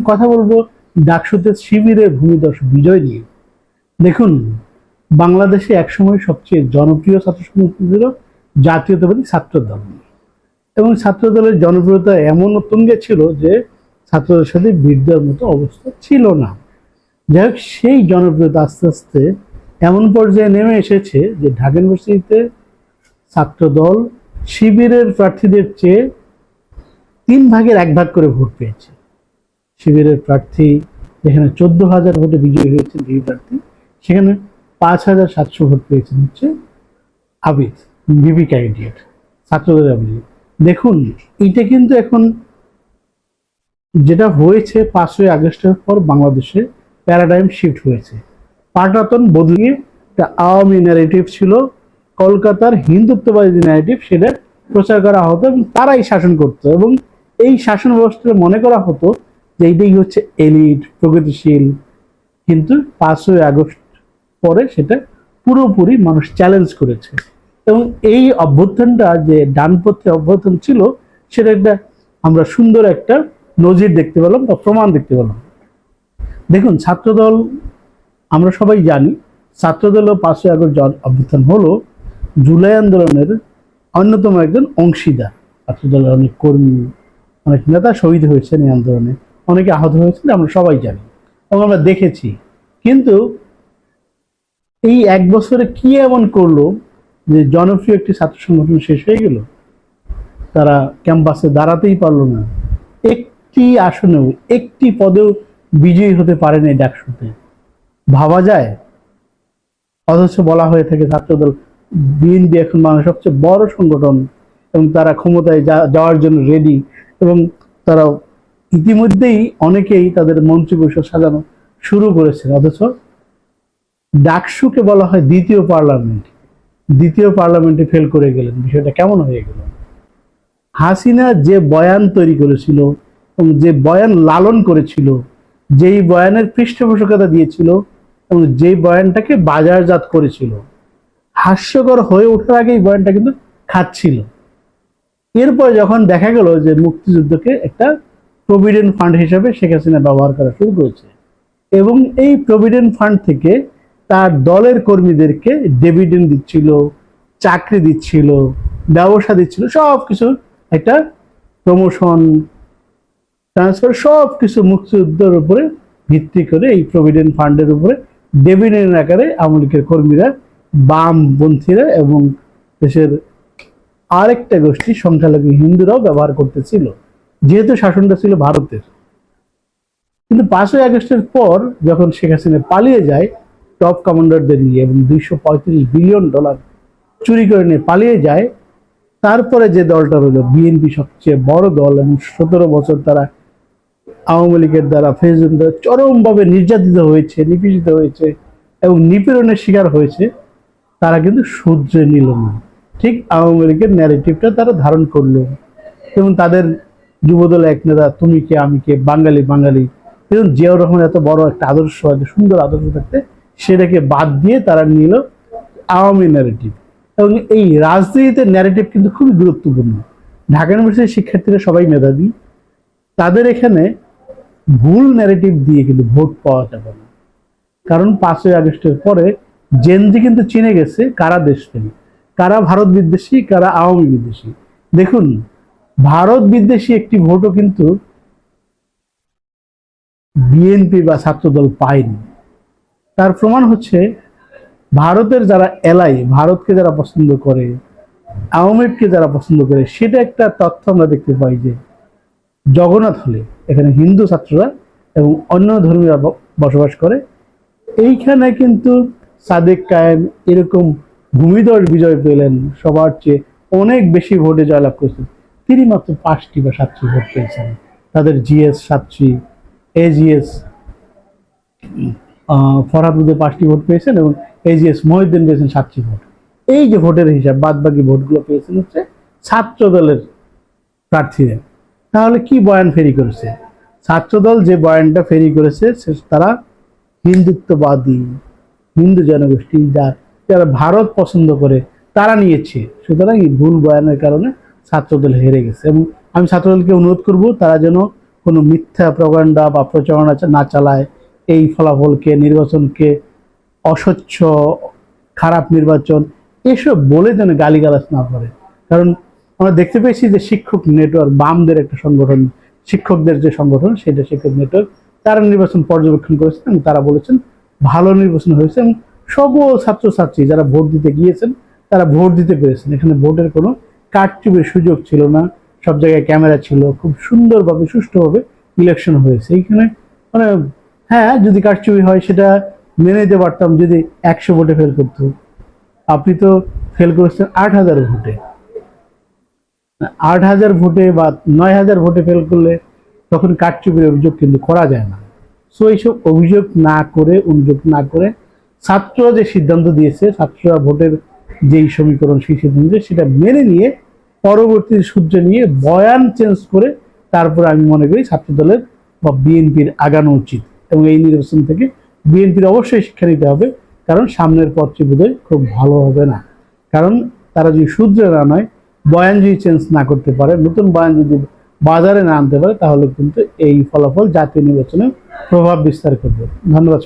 কথা বলবো ডাকসুতে শিবিরের ভূমিদস্যু বিজয় নিয়ে। দেখুন, বাংলাদেশে একসময় সবচেয়ে জনপ্রিয় ছাত্র সংগঠন ছিল জাতীয়তাবাদী ছাত্র দল, এবং ছাত্র দলের জনপ্রিয়তা এমন তুঙ্গে ছিল যে ছাত্রদের সাথে ভিড় দেওয়ার মতো অবস্থা ছিল না। যাই হোক, সেই জনপ্রিয়তা আস্তে আস্তে এমন পর্যায়ে নেমে এসেছে যে ঢাকা ইউনিভার্সিটিতে ছাত্র দল শিবিরের প্রার্থীদের চেয়ে 1/3 করে ভোট পেয়েছে। শিবিরের প্রার্থী যেখানে 14,000 ভোটে বিজয়ী হয়েছেন ভিপি প্রার্থী, সেখানে 5,700 ভোট পেয়েছেন হচ্ছে আবিদ, ভিপি ক্যান্ডিডেট, ছাত্রদের আবিদ। দেখুন, এটা কিন্তু এখন যেটা হয়েছে 5ই আগস্টের পর বাংলাদেশে প্যারাডাইম শিফট হয়েছে, পাটাতন বদলিয়ে একটা আওয়ামী ন্যারেটিভ ছিল, কলকাতার হিন্দুত্ববাদী ন্যারেটিভ, সেটা প্রচার করা হতো এবং তারাই শাসন করতো, এবং এই শাসন ব্যবস্থাটা মনে করা হতো যে এইটাই হচ্ছে এলিট, প্রগতিশীল। কিন্তু 5ই আগস্ট পরে সেটা পুরোপুরি মানুষ চ্যালেঞ্জ করেছে, এবং এই অভ্যুত্থানটা যে ডানপন্থী অভ্যুত্থান ছিল, সেটা একটা আমরা সুন্দর একটা নজির দেখতে পেলাম বা প্রমাণ দেখতে পেলাম। দেখুন, ছাত্রদল, আমরা সবাই জানি ছাত্রদলও 5ই আগস্ট অভ্যুত্থান হলো জুলাই আন্দোলনের অন্যতম একজন অংশীদার। ছাত্রদলের অনেক কর্মী, অনেক নেতা শহীদ হয়েছেন এই আন্দোলনে, অনেকে আহত হয়েছেন, আমরা সবাই জানি এবং আমরা দেখেছি। কিন্তু এই 1 বছরে কি এমন করলো যে জনপ্রিয় একটি ছাত্র সংগঠন শেষ হয়ে গেল? তারা ক্যাম্পাসে দাঁড়াতেই পারলো না, একটি আসনেও, একটি পদেও বিজয়ী হতে পারেনি ডাকসুতে। ভাবা যায়? অথচ বলা হয়ে থাকে ছাত্রদল, বিএনপি এখন বাংলাদেশের সবচেয়ে বড় সংগঠন এবং তারা ক্ষমতায় যাওয়ার জন্য রেডি, এবং তারা ইতিমধ্যেই অনেকেই তাদের মন্ত্রিপরিষদ সাজানো শুরু করেছে। অথচ ডাকসুকে বলা হয় দ্বিতীয় পার্লামেন্ট, দ্বিতীয় পার্লামেন্টে ফেল করে গেলেন। বিষয়টা কেমন হয়ে গেল? হাসিনা যে বয়ান তৈরি করেছিল এবং যে বয়ান লালন করেছিল, যেই বয়ানের পৃষ্ঠপোষকতা দিয়েছিল এবং যেই বয়ানটাকে বাজারজাত করেছিল, হাস্যকর হয়ে ওঠার আগে এই বয়ানটা কিন্তু খাচ্ছিল। এরপর যখন দেখা গেল যে মুক্তিযুদ্ধকে একটা প্রভিডেন্ট ফান্ড হিসেবে শেখ হাসিনা ব্যবহার করা শুরু করেছে, এবং এই প্রভিডেন্ট ফান্ড থেকে তার দলের কর্মীদেরকে ডিভিডেন্ড দিচ্ছিল, চাকরি দিচ্ছিল, ব্যবসা দিচ্ছিল, সব কিছু একটা প্রমোশন, ট্রান্সফার, সব কিছু মুক্তিযুদ্ধের উপরে ভিত্তি করে এই প্রভিডেন্ট ফান্ডের উপরে ডিভিডেন্ড আকারে আওয়ামী লীগের কর্মীরা, বামপন্থীরা এবং দেশের আরেকটা গোষ্ঠী সংখ্যালঘু হিন্দুরাও ব্যবহার করতেছিল, যেহেতু শাসনটা ছিল ভারতের। কিন্তু 5ই আগস্টের পর যখন শেখ হাসিনা পালিয়ে যায় টপ কমান্ডারদের নিয়ে এবং $235 বিলিয়ন চুরি করে নিয়ে পালিয়ে যায়, তারপরে যে দলটা রইল বিএনপি, সবচেয়ে বড় দল, এবং 17 বছর তারা আওয়ামী লীগের দ্বারা ফেসবুক চরমভাবে নির্যাতিত হয়েছে, নিপীড়িত হয়েছে এবং নিপীড়নের শিকার হয়েছে, তারা কিন্তু শুধরে নিল না। ঠিক আওয়ামী লীগের ন্যারেটিভটা তারা ধারণ করলো, এবং তাদের যুবদল এক নেতা তুমি কে আমি কে, বাঙালি বাঙালি, কিন্তু জিয়াউর রহমান এত বড় একটা আদর্শ, এত সুন্দর আদর্শ থাকতে সেটাকে বাদ দিয়ে তারা নিল আওয়ামী ন্যারেটিভ। এবং এই রাজনীতিতে ন্যারেটিভ কিন্তু খুবই গুরুত্বপূর্ণ। ঢাকা ইউনিভার্সিটির শিক্ষার্থীরা সবাই মেধাবী, তাদের এখানে ভুল ন্যারেটিভ দিয়ে কিন্তু ভোট পাওয়া যাবে না। কারণ 5ই আগস্টের পরে জেনজি কিন্তু চিনে গেছে কারা দেশপ্রেমী, কারা ভারত বিদ্বেষী, কারা আওয়ামী বিদ্বেষী। দেখুন, ভারত বিদ্বেষী একটি ভোটও কিন্তু বিএনপি বা ছাত্রদল পায়নি। তার প্রমাণ হচ্ছে ভারতের যারা এলাই, ভারতকে যারা পছন্দ করে, আওয়ামী লীগকে যারা পছন্দ করে, সেটা একটা তথ্য আমরা দেখতে পাই যে জগন্নাথ হলে এখানে হিন্দু ছাত্ররা এবং অন্য ধর্মীরা বসবাস করে, এইখানে কিন্তু সাদেক কায়েম এরকম ভূমিধস বিজয় পেলেন, সবার চেয়ে অনেক বেশি ভোটে জয়লাভ করেছেন। তিনি মাত্র 5টি বা 7টি ভোট পেয়েছেন। তাদের জিএস 7টি, এজিএস ফরহাদুদ্দিন 5টি ভোট পেয়েছেন এবং এজিএস মহিউদ্দিন পেয়েছেন 7টি ভোট। এই যে ভোটের হিসাব, বাদ বাকি ভোটগুলো পেয়েছেন হচ্ছে ছাত্র দলের প্রার্থীরা। তাহলে কি বয়ান ফেরি করেছে ছাত্রদল? যে বয়ানটা ফেরি করেছে তারা হিন্দুত্ববাদী, হিন্দু জনগোষ্ঠী যারা ভারত পছন্দ করে তারা নিয়েছে। সুতরাং এই ভুল বয়ানের কারণে ছাত্রদল হেরে গেছে, এবং আমি ছাত্রদলকে অনুরোধ করব তারা যেন কোনো মিথ্যা প্রপাগান্ডা বা প্রচারণা না চালায়, এই ফলাফলকে, নির্বাচনকে অস্বচ্ছ, খারাপ নির্বাচন এসব বলে যেন গালিগালাজ না করে। কারণ আমরা দেখতে পেয়েছি যে শিক্ষক নেটওয়ার্ক, বামদের একটা সংগঠন, শিক্ষকদের যে সংগঠন সেটা শিক্ষক নেটওয়ার্ক, তারা নির্বাচন পর্যবেক্ষণ করেছেন এবং তারা বলেছেন ভালো নির্বাচন হয়েছে এবং সকল ছাত্রছাত্রী যারা ভোট দিতে গিয়েছেন তারা ভোট দিতে পেরেছেন। এখানে ভোটের কোনো কারচুপির সুযোগ ছিল না, সব জায়গায় ক্যামেরা ছিল, খুব সুন্দরভাবে সুষ্ঠুভাবে ইলেকশন হয়েছে। এইখানে মানে হ্যাঁ, যদি কারচুপি হয় সেটা মেনে নিতে পারতাম যদি 100 ভোটে ফেল করতো। আপনি তো ফেল করেছেন 8,000 ভোটে। 8,000 ভোটে বা 9,000 ভোটে ফেল করলে তখন কারচুপির অভিযোগ কিন্তু করা যায় না। সো এইসব অভিযোগ না করে, অনুযোগ না করে ছাত্ররা যে সিদ্ধান্ত দিয়েছে, ছাত্ররা ভোটের যেই সমীকরণ সেই সিদ্ধান্ত সেটা মেনে নিয়ে পরবর্তী সূত্রে নিয়ে বয়ান চেঞ্জ করে তারপরে আমি মনে করি ছাত্র দলের বা বিএনপির আগানো উচিত এবং এই নির্বাচন থেকে বিএনপির অবশ্যই শিক্ষা নিতে হবে। কারণ সামনের পথটি বোধহয় খুব ভালো হবে না। কারণ তারা যদি শুধরে না নয়, বয়ান যদি চেঞ্জ না করতে পারে, নতুন বয়ান যদি বাজারে না আনতে পারে, তাহলে কিন্তু এই ফলাফল জাতীয় নির্বাচনে প্রভাব বিস্তার করবে। ধন্যবাদ।